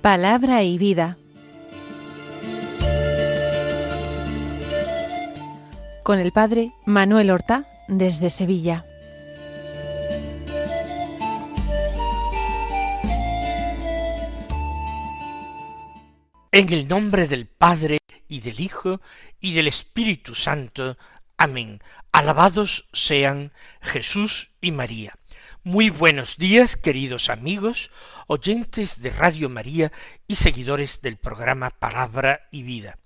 Palabra y vida. Con el padre Manuel Horta, desde Sevilla. En el nombre del Padre, y del Hijo, y del Espíritu Santo. Amén. Alabados sean Jesús y María. Muy buenos días, queridos amigos, oyentes de Radio María y seguidores del programa Palabra y Vida.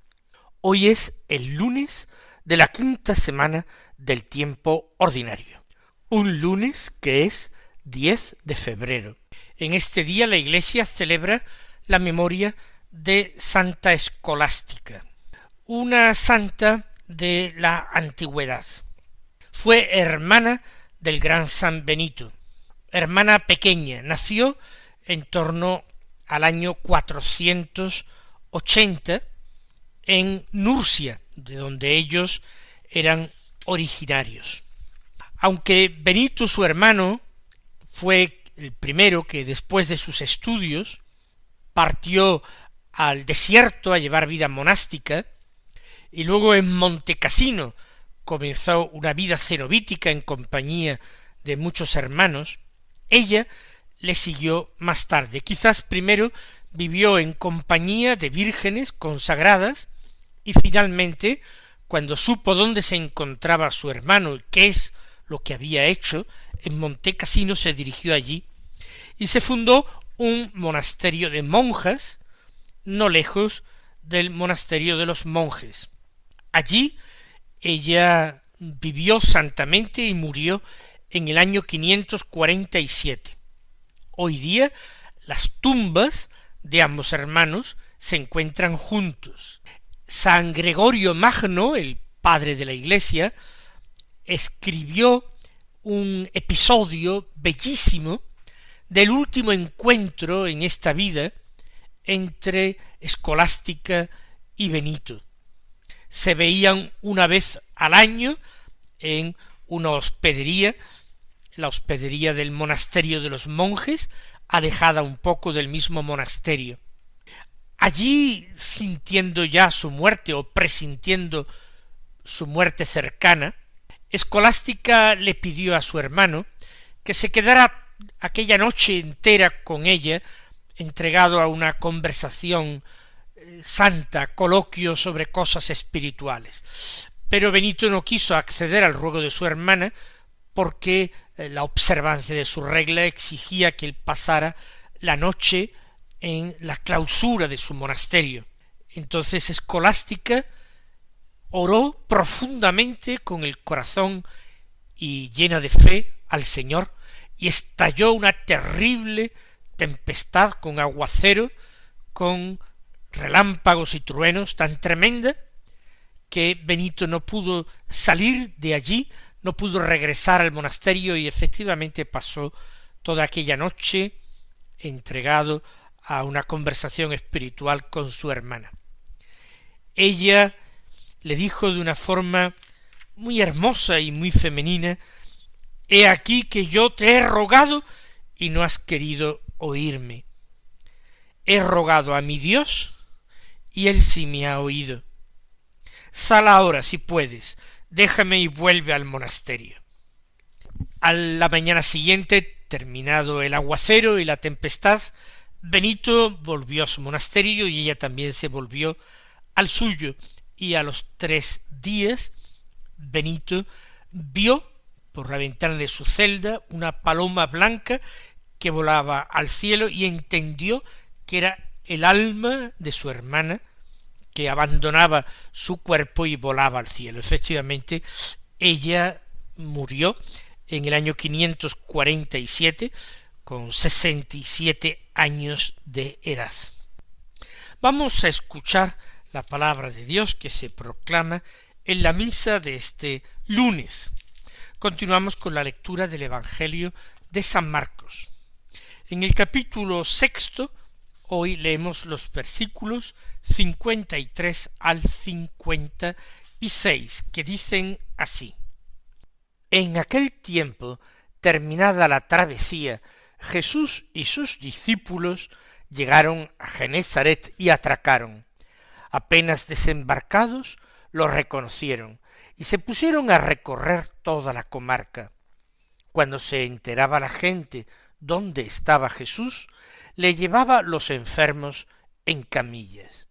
Hoy es el lunes de la quinta semana del tiempo ordinario. Un lunes que es 10 de febrero. En este día la Iglesia celebra la memoria de Santa Escolástica, una santa de la antigüedad. Fue hermana del gran San Benito, hermana pequeña, nació en torno al año 480 en Nursia, de donde ellos eran originarios. Aunque Benito, su hermano, fue el primero que después de sus estudios partió al desierto a llevar vida monástica, y luego en Montecassino comenzó una vida cenobítica en compañía de muchos hermanos, ella le siguió más tarde. Quizás primero vivió en compañía de vírgenes consagradas, y finalmente, cuando supo dónde se encontraba su hermano y qué es lo que había hecho, en Montecassino se dirigió allí, y se fundó un monasterio de monjas, no lejos del monasterio de los monjes. Allí ella vivió santamente y murió en el año 547. Hoy día las tumbas de ambos hermanos se encuentran juntos. San Gregorio Magno, el padre de la Iglesia, escribió un episodio bellísimo del último encuentro en esta vida entre Escolástica y Benito. Se veían una vez al año en una hospedería, la hospedería del monasterio de los monjes, alejada un poco del mismo monasterio. Allí, sintiendo ya su muerte o presintiendo su muerte cercana, Escolástica le pidió a su hermano que se quedara aquella noche entera con ella, entregado a una conversación santa, coloquio sobre cosas espirituales. Pero Benito no quiso acceder al ruego de su hermana porque la observancia de su regla exigía que él pasara la noche en la clausura de su monasterio. Entonces Escolástica oró profundamente con el corazón y llena de fe al Señor, y estalló una terrible tempestad con aguacero, con relámpagos y truenos tan tremenda que Benito no pudo salir de allí, no pudo regresar al monasterio, y efectivamente pasó toda aquella noche entregado a una conversación espiritual con su hermana. Ella le dijo de una forma muy hermosa y muy femenina: «He aquí que yo te he rogado y no has querido oírme. He rogado a mi Dios y él sí me ha oído. Sal ahora si puedes, déjame y vuelve al monasterio». A la mañana siguiente, terminado el aguacero y la tempestad, Benito volvió a su monasterio y ella también se volvió al suyo, y a los 3 días Benito vio por la ventana de su celda una paloma blanca que volaba al cielo, y entendió que era el alma de su hermana que abandonaba su cuerpo y volaba al cielo. Efectivamente, ella murió en el año 547 con 67 años de edad. Vamos a escuchar la palabra de Dios que se proclama en la misa de este lunes. Continuamos con la lectura del Evangelio de San Marcos. En el capítulo 6, hoy leemos los versículos 53 al 56, que dicen así: En aquel tiempo, terminada la travesía, Jesús y sus discípulos llegaron a Genesaret y atracaron. Apenas desembarcados, lo reconocieron y se pusieron a recorrer toda la comarca. Cuando se enteraba la gente dónde estaba Jesús, le llevaba los enfermos en camillas.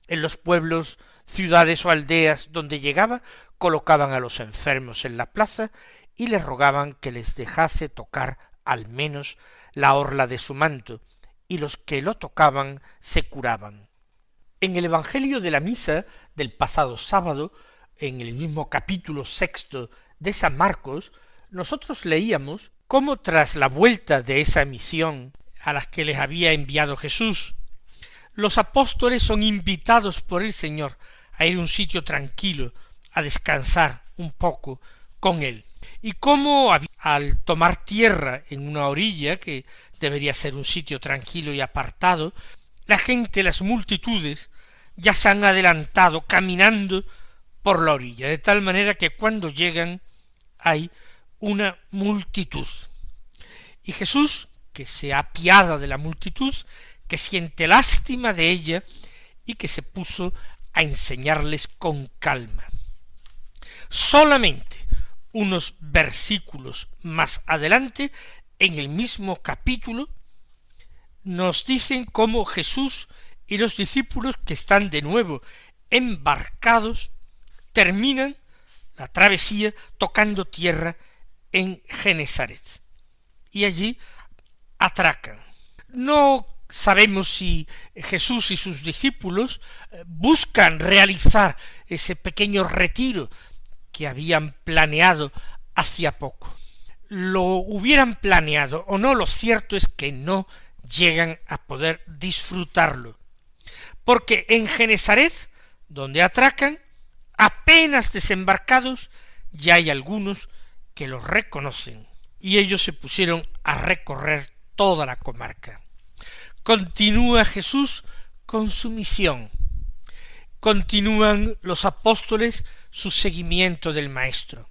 En los pueblos, ciudades o aldeas donde llegaba, colocaban a los enfermos en la plaza y le rogaban que les dejase tocar al menos la orla de su manto, y los que lo tocaban se curaban. En el Evangelio de la misa del pasado sábado, en el mismo capítulo 6 de San Marcos, nosotros leíamos cómo tras la vuelta de esa misión a las que les había enviado Jesús, los apóstoles son invitados por el Señor a ir a un sitio tranquilo, a descansar un poco con él. Y cómo al tomar tierra en una orilla, que debería ser un sitio tranquilo y apartado, la gente, las multitudes, ya se han adelantado caminando por la orilla, de tal manera que cuando llegan hay una multitud. Y Jesús, que se apiada de la multitud, que siente lástima de ella y que se puso a enseñarles con calma. Solamente unos versículos más adelante, en el mismo capítulo, nos dicen cómo Jesús y los discípulos que están de nuevo embarcados terminan la travesía tocando tierra en Genesaret. Y allí atracan. No sabemos si Jesús y sus discípulos buscan realizar ese pequeño retiro que habían planeado hacía poco. Lo hubieran planeado o no, lo cierto es que no llegan a poder disfrutarlo, porque en Genesaret, donde atracan, apenas desembarcados, ya hay algunos que los reconocen, y ellos se pusieron a recorrer toda la comarca. Continúa Jesús con su misión. Continúan los apóstoles su seguimiento del Maestro.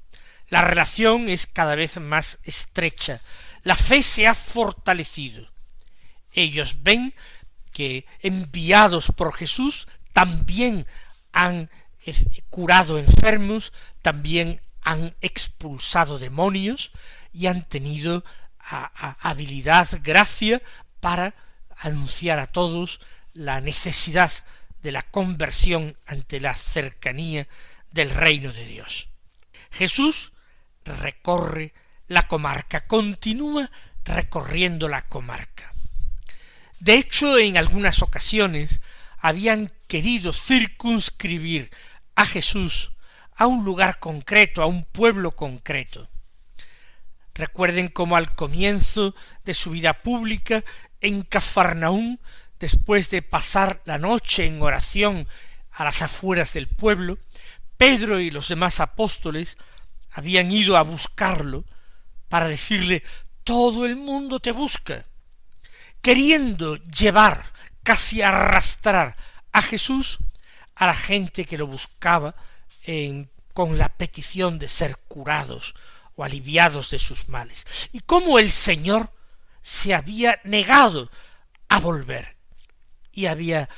La relación es cada vez más estrecha. La fe se ha fortalecido. Ellos ven que enviados por Jesús también han curado enfermos, también han expulsado demonios y han tenido habilidad, gracia para anunciar a todos la necesidad de la conversión ante la cercanía del reino de Dios. Jesús recorre la comarca, continúa recorriendo la comarca. De hecho, en algunas ocasiones habían querido circunscribir a Jesús a un lugar concreto, a un pueblo concreto. Recuerden cómo al comienzo de su vida pública en Cafarnaúm, después de pasar la noche en oración a las afueras del pueblo, Pedro y los demás apóstoles habían ido a buscarlo para decirle: todo el mundo te busca, queriendo llevar, casi arrastrar a Jesús a la gente que lo buscaba con la petición de ser curados o aliviados de sus males. Y cómo el Señor se había negado a volver y había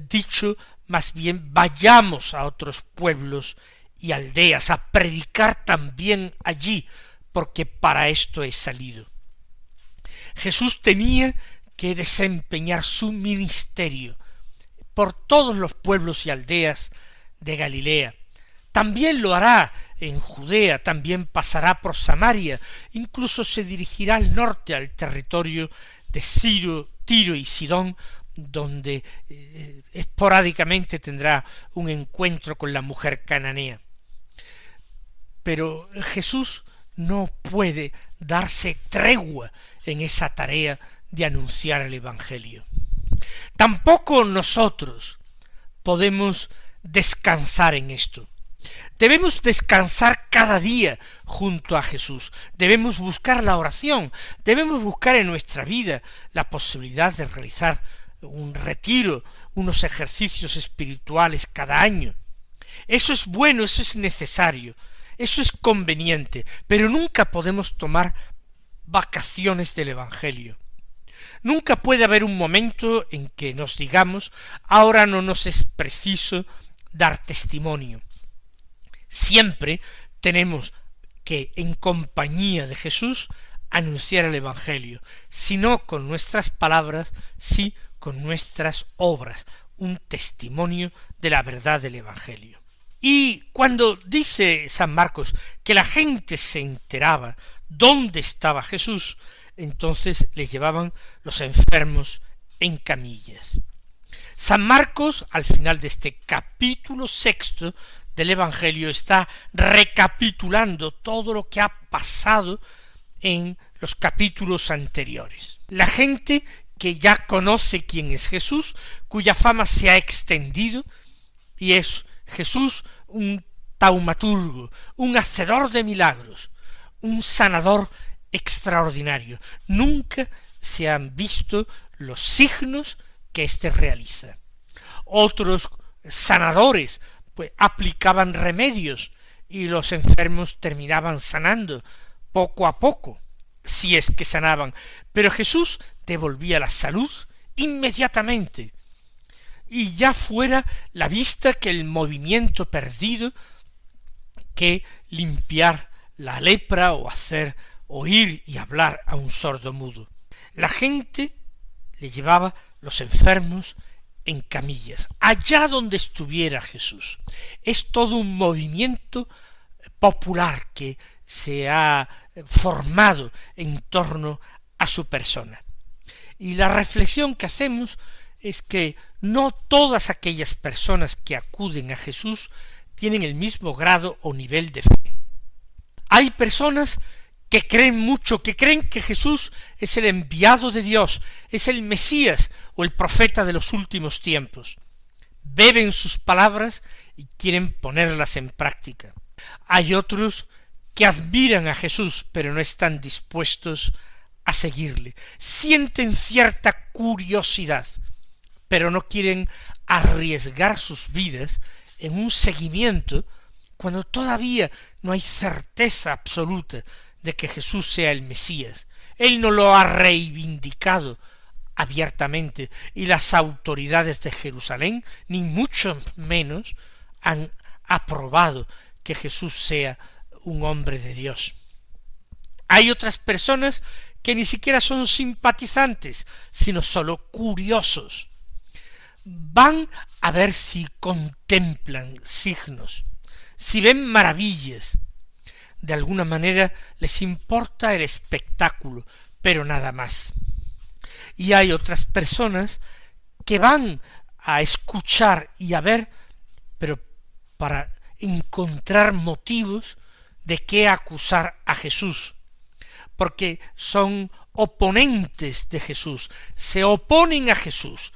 dicho más bien: vayamos a otros pueblos y aldeas a predicar también allí, porque para esto he salido. Jesús tenía que desempeñar su ministerio por todos los pueblos y aldeas de Galilea. También lo hará en Judea, también pasará por Samaria, incluso se dirigirá al norte, al territorio de Tiro y Sidón, donde esporádicamente tendrá un encuentro con la mujer cananea. Pero Jesús no puede darse tregua en esa tarea de anunciar el Evangelio. Tampoco nosotros podemos descansar en esto. Debemos descansar cada día junto a Jesús. Debemos buscar la oración. Debemos buscar en nuestra vida la posibilidad de realizar un retiro, unos ejercicios espirituales cada año. Eso es bueno, eso es necesario, eso es conveniente, pero nunca podemos tomar vacaciones del Evangelio. Nunca puede haber un momento en que nos digamos, ahora no nos es preciso dar testimonio. Siempre tenemos que, en compañía de Jesús, anunciar el Evangelio, si no con nuestras palabras, sí con nuestras obras, un testimonio de la verdad del Evangelio. Y cuando dice San Marcos que la gente se enteraba dónde estaba Jesús, entonces le llevaban los enfermos en camillas. San Marcos, al final de este capítulo 6 del Evangelio, está recapitulando todo lo que ha pasado en los capítulos anteriores. La gente que ya conoce quién es Jesús, cuya fama se ha extendido, y es Jesús un taumaturgo, un hacedor de milagros, un sanador extraordinario. Nunca se han visto los signos que éste realiza. Otros sanadores pues aplicaban remedios y los enfermos terminaban sanando poco a poco, si es que sanaban, pero Jesús devolvía la salud inmediatamente, y ya fuera la vista que el movimiento perdido, que limpiar la lepra o hacer oír y hablar a un sordo mudo. La gente le llevaba los enfermos en camillas, allá donde estuviera Jesús. Es todo un movimiento popular que se ha formado en torno a su persona. Y la reflexión que hacemos es que no todas aquellas personas que acuden a Jesús tienen el mismo grado o nivel de fe. Hay personas que creen mucho, que creen que Jesús es el enviado de Dios, es el Mesías o el profeta de los últimos tiempos. Beben sus palabras y quieren ponerlas en práctica. Hay otros que admiran a Jesús, pero no están dispuestos a seguirle. Sienten cierta curiosidad, pero no quieren arriesgar sus vidas en un seguimiento cuando todavía no hay certeza absoluta de que Jesús sea el Mesías. Él no lo ha reivindicado abiertamente, y las autoridades de Jerusalén, ni mucho menos, han aprobado que Jesús sea un hombre de Dios. Hay otras personas que ni siquiera son simpatizantes, sino sólo curiosos. Van a ver si contemplan signos, si ven maravillas. De alguna manera les importa el espectáculo, pero nada más. Y hay otras personas que van a escuchar y a ver, pero para encontrar motivos de qué acusar a Jesús, porque son oponentes de Jesús, se oponen a Jesús,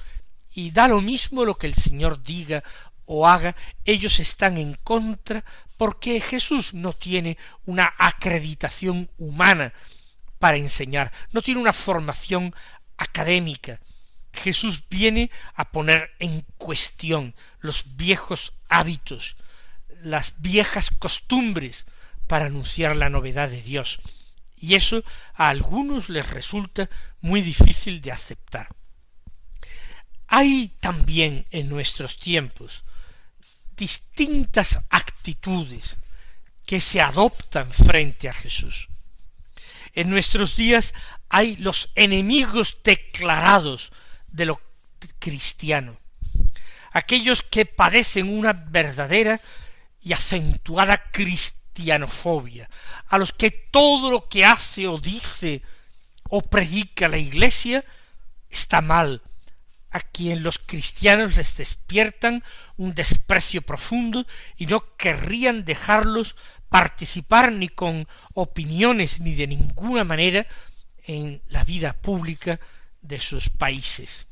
y da lo mismo lo que el Señor diga o haga, ellos están en contra, porque Jesús no tiene una acreditación humana para enseñar, no tiene una formación académica. Jesús viene a poner en cuestión los viejos hábitos, las viejas costumbres, para anunciar la novedad de Dios, y eso a algunos les resulta muy difícil de aceptar. Hay también en nuestros tiempos distintas actitudes que se adoptan frente a Jesús. En nuestros días hay los enemigos declarados de lo cristiano, aquellos que padecen una verdadera y acentuada cristianofobia, a los que todo lo que hace o dice o predica la Iglesia está mal, a quien los cristianos les despiertan un desprecio profundo y no querrían dejarlos participar ni con opiniones ni de ninguna manera en la vida pública de sus países.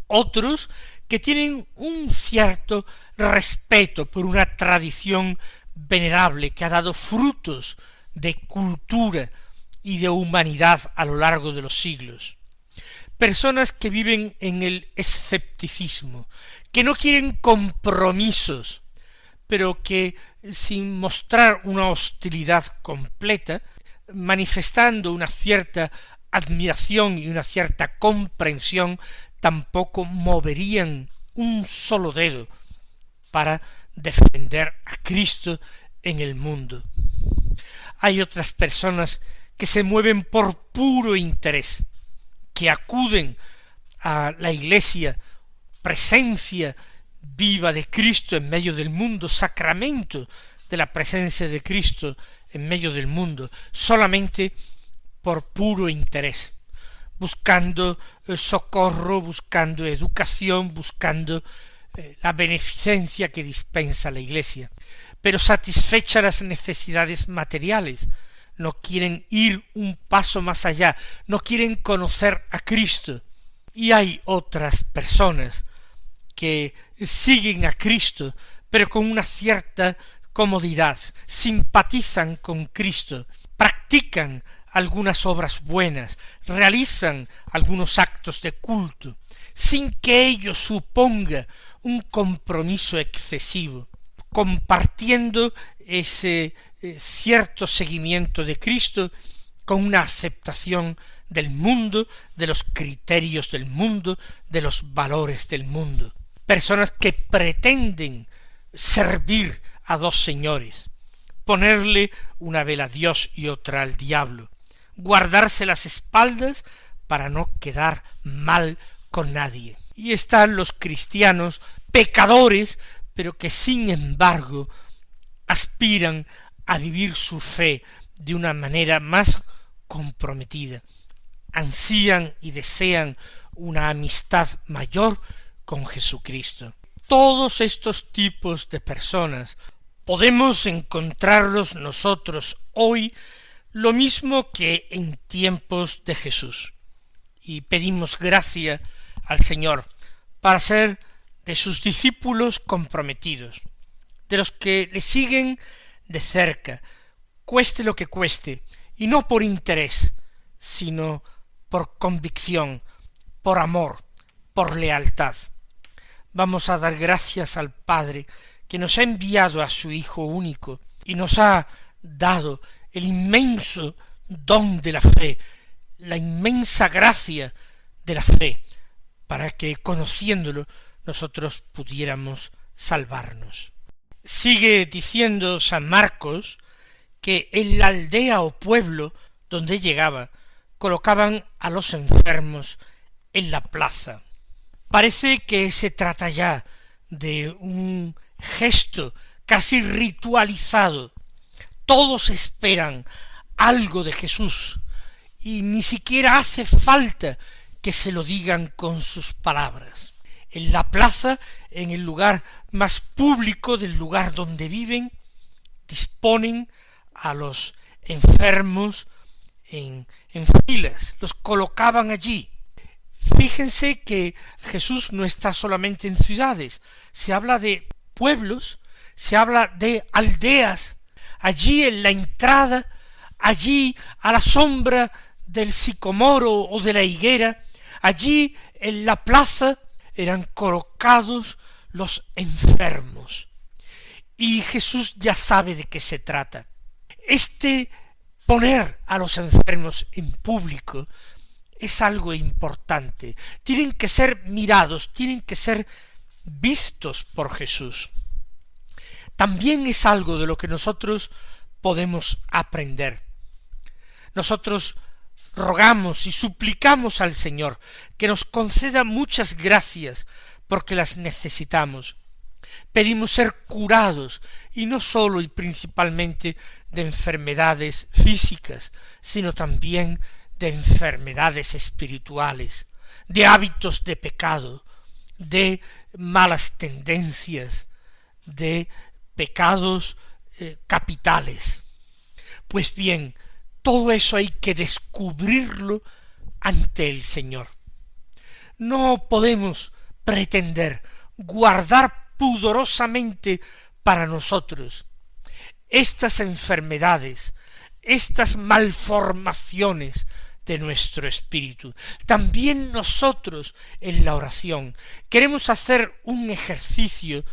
Otros que tienen un cierto respeto por una tradición venerable que ha dado frutos de cultura y de humanidad a lo largo de los siglos. Personas que viven en el escepticismo, que no quieren compromisos, pero que sin mostrar una hostilidad completa, manifestando una cierta admiración y una cierta comprensión, tampoco moverían un solo dedo para defender a Cristo en el mundo. Hay otras personas que se mueven por puro interés, que acuden a la iglesia, presencia viva de Cristo en medio del mundo, sacramento de la presencia de Cristo en medio del mundo, solamente por puro interés, buscando socorro, buscando educación, buscando la beneficencia que dispensa la iglesia, pero satisfecha las necesidades materiales, no quieren ir un paso más allá, no quieren conocer a Cristo. Y hay otras personas que siguen a Cristo, pero con una cierta comodidad, simpatizan con Cristo, practican algunas obras buenas, realizan algunos actos de culto, sin que ello suponga un compromiso excesivo, compartiendo ese cierto seguimiento de Cristo con una aceptación del mundo, de los criterios del mundo, de los valores del mundo. Personas que pretenden servir a dos señores, ponerle una vela a Dios y otra al diablo, guardarse las espaldas para no quedar mal con nadie. Y están los cristianos pecadores, pero que sin embargo aspiran a vivir su fe de una manera más comprometida, ansían y desean una amistad mayor con Jesucristo. Todos estos tipos de personas podemos encontrarlos nosotros hoy lo mismo que en tiempos de Jesús, y pedimos gracia al Señor para ser de sus discípulos comprometidos, de los que le siguen de cerca, cueste lo que cueste, y no por interés, sino por convicción, por amor, por lealtad. Vamos a dar gracias al Padre que nos ha enviado a su Hijo único y nos ha dado el inmenso don de la fe, la inmensa gracia de la fe, para que conociéndolo nosotros pudiéramos salvarnos. Sigue diciendo San Marcos que en la aldea o pueblo donde llegaba colocaban a los enfermos en la plaza. Parece que se trata ya de un gesto casi ritualizado. Todos esperan algo de Jesús y ni siquiera hace falta que se lo digan con sus palabras. En la plaza, en el lugar más público del lugar donde viven, disponen a los enfermos en filas, los colocaban allí. Fíjense que Jesús no está solamente en ciudades, se habla de pueblos, se habla de aldeas, allí en la entrada, allí a la sombra del sicomoro o de la higuera, allí en la plaza eran colocados los enfermos. Y Jesús ya sabe de qué se trata. Este poner a los enfermos en público es algo importante. Tienen que ser mirados, tienen que ser vistos por Jesús. También es algo de lo que nosotros podemos aprender. Nosotros rogamos y suplicamos al Señor que nos conceda muchas gracias porque las necesitamos. Pedimos ser curados, y no sólo y principalmente de enfermedades físicas, sino también de enfermedades espirituales, de hábitos de pecado, de malas tendencias, de pecados capitales. Pues bien, todo eso hay que descubrirlo ante el Señor. No podemos pretender guardar pudorosamente para nosotros estas enfermedades, estas malformaciones de nuestro espíritu. También nosotros en la oración queremos hacer un ejercicio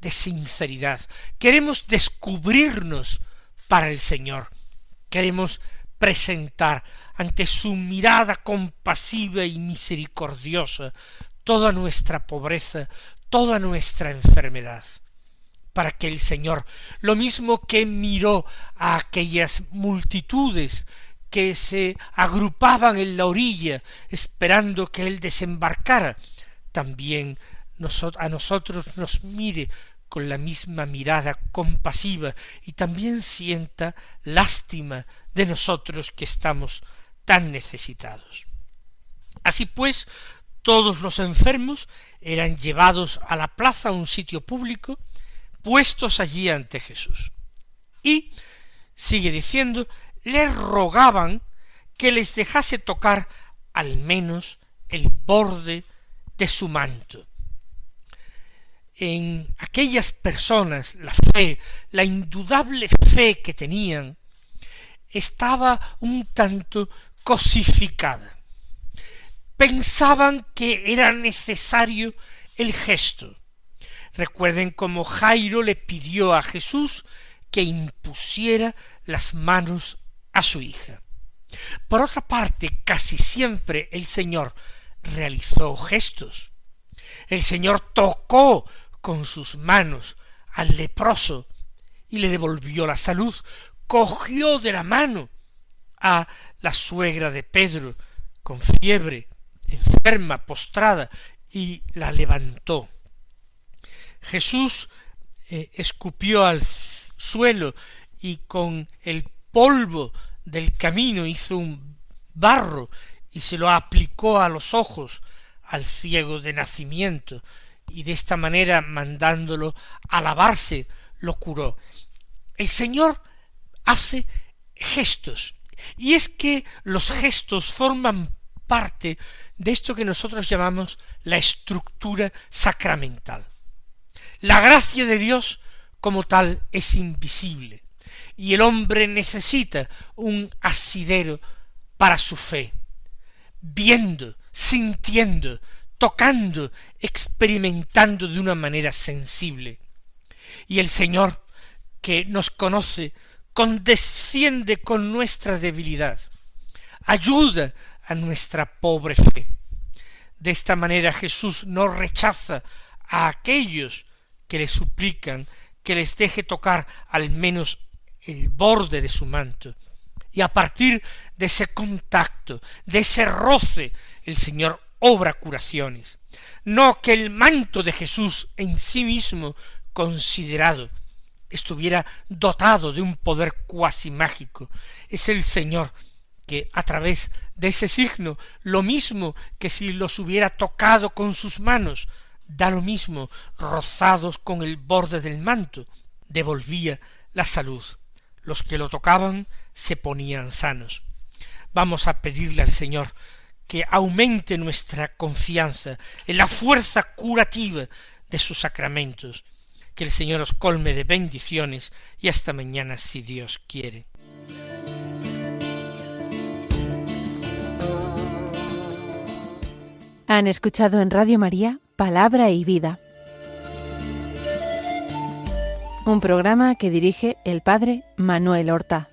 de sinceridad, queremos descubrirnos para el Señor, queremos presentar ante su mirada compasiva y misericordiosa toda nuestra pobreza, toda nuestra enfermedad, para que el Señor, lo mismo que miró a aquellas multitudes que se agrupaban en la orilla esperando que Él desembarcara, también a nosotros nos mire con la misma mirada compasiva y también sienta lástima de nosotros que estamos tan necesitados. Así pues, todos los enfermos eran llevados a la plaza, a un sitio público, puestos allí ante Jesús. Y, sigue diciendo, le rogaban que les dejase tocar al menos el borde de su manto. En aquellas personas la fe, la indudable fe que tenían, estaba un tanto cosificada. Pensaban que era necesario el gesto. Recuerden cómo Jairo le pidió a Jesús que impusiera las manos a su hija. Por otra parte, casi siempre el Señor realizó gestos. El Señor tocó con sus manos al leproso y le devolvió la salud, cogió de la mano a la suegra de Pedro con fiebre, enferma, postrada, y la levantó. Jesús escupió al suelo y con el polvo del camino hizo un barro y se lo aplicó a los ojos al ciego de nacimiento, y de esta manera, mandándolo a lavarse, lo curó. El Señor hace gestos, y es que los gestos forman parte de esto que nosotros llamamos la estructura sacramental. La gracia de Dios como tal es invisible, y el hombre necesita un asidero para su fe, viendo, sintiendo, tocando, experimentando de una manera sensible. Y el Señor, que nos conoce, condesciende con nuestra debilidad, ayuda a nuestra pobre fe. De esta manera Jesús no rechaza a aquellos que le suplican que les deje tocar al menos el borde de su manto, y a partir de ese contacto, de ese roce, el Señor obra curaciones. No que el manto de Jesús en sí mismo considerado estuviera dotado de un poder cuasi mágico. Es el Señor que a través de ese signo, lo mismo que si los hubiera tocado con sus manos, da lo mismo, rozados con el borde del manto, devolvía la salud. Los que lo tocaban se ponían sanos. Vamos a pedirle al Señor que aumente nuestra confianza en la fuerza curativa de sus sacramentos. Que el Señor os colme de bendiciones y hasta mañana si Dios quiere. Han escuchado en Radio María Palabra y Vida, un programa que dirige el Padre Manuel Horta.